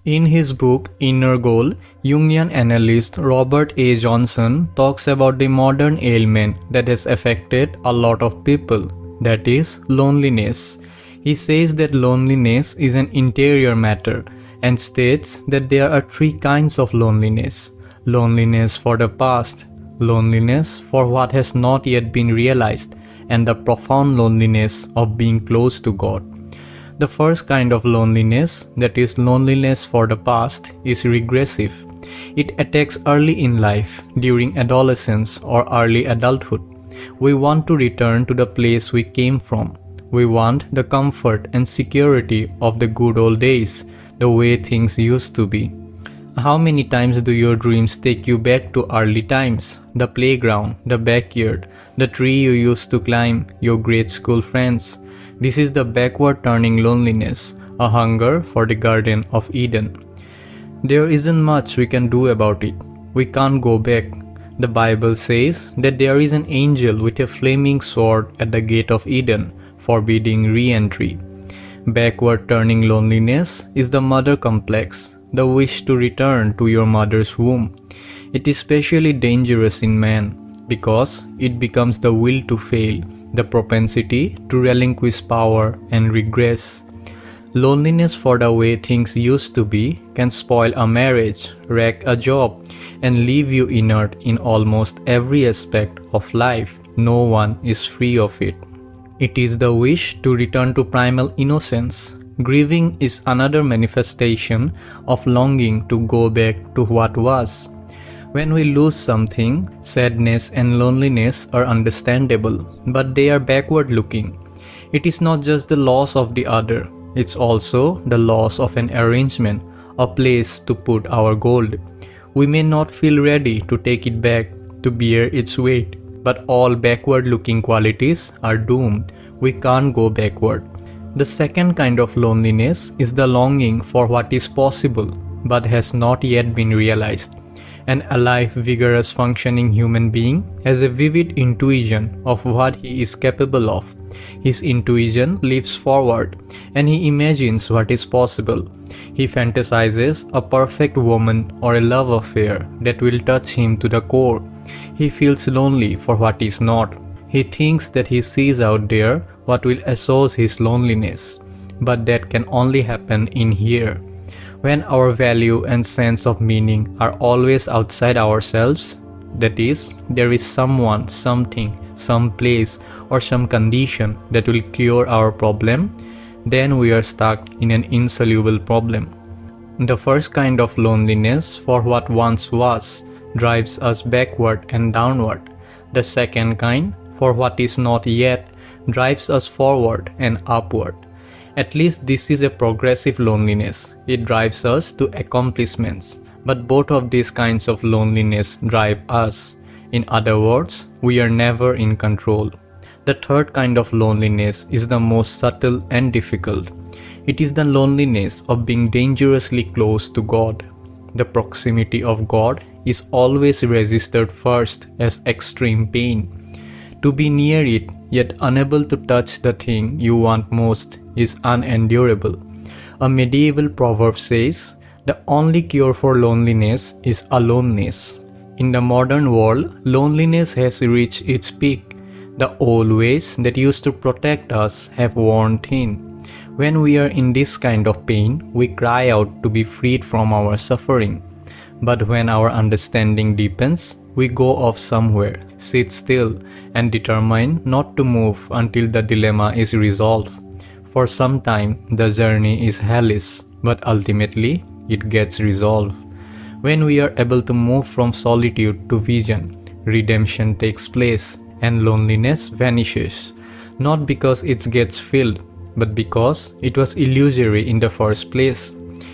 In his book Inner Goal, Jungian analyst Robert A. Johnson talks about the modern ailment that has affected a lot of people, that is, loneliness. He says that loneliness is an interior matter and states that there are three kinds of loneliness: loneliness for the past, loneliness for what has not yet been realized, and the profound loneliness of being close to God. The first kind of loneliness, that is loneliness for the past, is regressive. It attacks early in life, during adolescence or early adulthood. We want to return to the place we came from. We want the comfort and security of the good old days, the way things used to be. How many times do your dreams take you back to early times? The playground, the backyard, the tree you used to climb, your grade school friends. This is the backward turning loneliness, a hunger for the Garden of Eden. There isn't much we can do about it. We can't go back. The Bible says that there is an angel with a flaming sword at the gate of Eden, forbidding re-entry. Backward turning loneliness is the mother complex, the wish to return to your mother's womb. It is especially dangerous in man because it becomes the will to fail, the propensity to relinquish power and regress. Loneliness for the way things used to be can spoil a marriage, wreck a job, and leave you inert in almost every aspect of life. No one is free of it. It is the wish to return to primal innocence. Grieving is another manifestation of longing to go back to what was. When we lose something, sadness and loneliness are understandable, but they are backward looking. It is not just the loss of the other, it's also the loss of an arrangement, a place to put our gold. We may not feel ready to take it back, to bear its weight, but all backward looking qualities are doomed. We can't go backward. The second kind of loneliness is the longing for what is possible but has not yet been realized. An alive, vigorous, functioning human being has a vivid intuition of what he is capable of. His intuition leaps forward and he imagines what is possible. He fantasizes a perfect woman or a love affair that will touch him to the core. He feels lonely for what is not. He thinks that he sees out there what will assuage his loneliness, but that can only happen in here. When our value and sense of meaning are always outside ourselves, that is, there is someone, something, some place, or some condition that will cure our problem, then we are stuck in an insoluble problem. The first kind of loneliness for what once was drives us backward and downward. The second kind, for what is not yet, drives us forward and upward. At least this is a progressive loneliness. It drives us to accomplishments. But both of these kinds of loneliness drive us. In other words, we are never in control. The third kind of loneliness is the most subtle and difficult. It is the loneliness of being dangerously close to God. The proximity of God is always registered first as extreme pain. To be near it, yet unable to touch the thing you want most, is unendurable. A medieval proverb says, "The only cure for loneliness is aloneness." In the modern world, loneliness has reached its peak. The old ways that used to protect us have worn thin. When we are in this kind of pain, we cry out to be freed from our suffering. But when our understanding deepens, we go off somewhere, sit still, and determine not to move until the dilemma is resolved. For some time, the journey is hellish, but ultimately, it gets resolved. When we are able to move from solitude to vision, redemption takes place and loneliness vanishes. Not because it gets filled, but because it was illusory in the first place.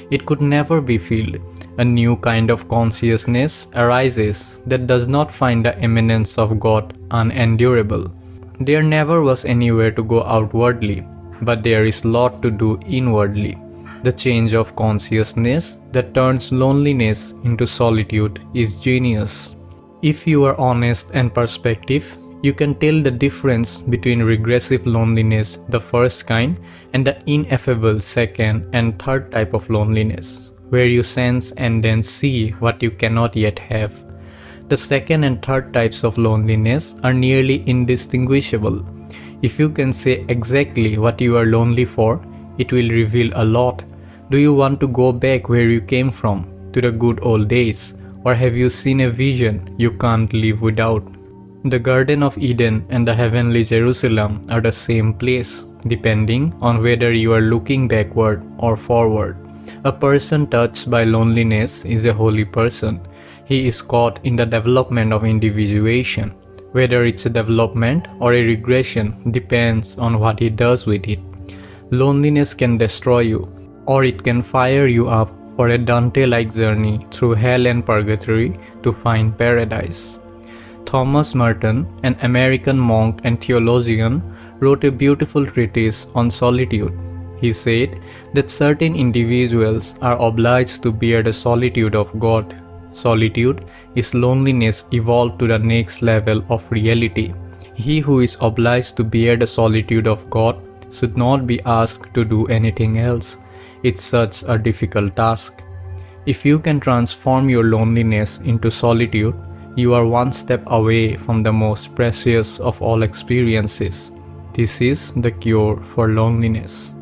It could never be filled. A new kind of consciousness arises that does not find the immanence of God unendurable. There never was anywhere to go outwardly, but there is lot to do inwardly. The change of consciousness that turns loneliness into solitude is genius. If you are honest and perspective, you can tell the difference between regressive loneliness, the first kind, and the ineffable second and third type of loneliness. where you sense and then see what you cannot yet have. The second and third types of loneliness are nearly indistinguishable. If you can say exactly what you are lonely for, it will reveal a lot. Do you want to go back where you came from, to the good old days, or have you seen a vision you can't live without? The Garden of Eden and the heavenly Jerusalem are the same place, depending on whether you are looking backward or forward. A person touched by loneliness is a holy person. He is caught in the development of individuation. Whether it's a development or a regression depends on what he does with it. Loneliness can destroy you, or it can fire you up for a Dante-like journey through hell and purgatory to find paradise. Thomas Merton, an American monk and theologian, wrote a beautiful treatise on solitude. He said that certain individuals are obliged to bear the solitude of God. Solitude is loneliness evolved to the next level of reality. He who is obliged to bear the solitude of God should not be asked to do anything else. It's such a difficult task. If you can transform your loneliness into solitude, you are one step away from the most precious of all experiences. This is the cure for loneliness.